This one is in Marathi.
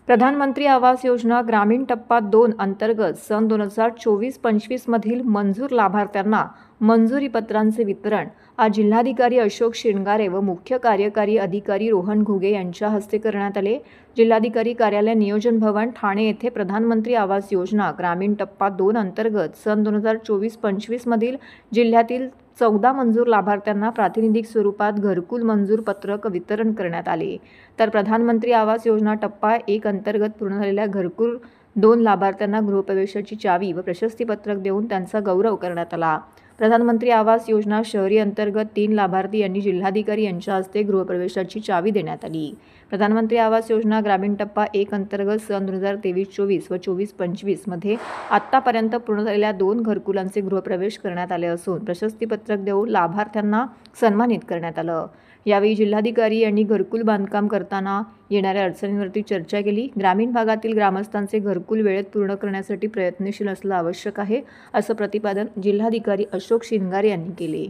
प्रधानमंत्री आवास योजना ग्रामीण टप्पा 2 अंतर्गत सन 2024-25 मधील मंजूर लाभार्थ्यांना मंजुरी पत्रांचे वितरण आज जिल्हाधिकारी अशोक शिंगारे व मुख्य कार्यकारी अधिकारी रोहन घुगे यांच्या हस्ते करण्यात आले। जिल्हाधिकारी कार्यालय नियोजन भवन ठाणे येथे प्रधानमंत्री आवास योजना ग्रामीण टप्पा 2 अंतर्गत सन 2024-25 मधील जिल्ह्यातील 14 मंजूर लाभार्थ्यांना प्रातिनिधिक स्वरूपात घरकुल मंजूर पत्रक वितरण करण्यात आले। तर प्रधानमंत्री आवास योजना टप्पा 1 अंतर्गत पूर्ण झालेल्या घरकुल 2 लाभार्थ्यांना गृहप्रवेशाची चावी व प्रशस्ती पत्रक देऊन त्यांचा गौरव करण्यात आला। प्रधानमंत्री आवास योजना शहरी अंतर्गत 3 लाभार्थी यांनी जिल्हाधिकारी यांच्या हस्ते गृहप्रवेशाची चावी देण्यात आली। प्रधानमंत्री आवास योजना ग्रामीण टप्पा 1 अंतर्गत सन 2023-24 व 24-25 मध्ये आतापर्यंत पूर्ण झालेल्या 2 घरकुलांचे गृहप्रवेश करण्यात आले असून प्रशस्ती पत्रक देऊन लाभार्थ्यांना सन्मानित करण्यात आलं। यावेळी जिल्हाधिकारी यांनी घरकुल बांधकाम करताना येणाऱ्या अडचणींवरती चर्चा केली। ग्रामीण भागातील ग्रामस्थांचे घरकुल वेळेत पूर्ण करण्यासाठी प्रयत्नशील असणं आवश्यक आहे, असं प्रतिपादन जिल्हाधिकारी अशोक शिंगारे यांनी केले।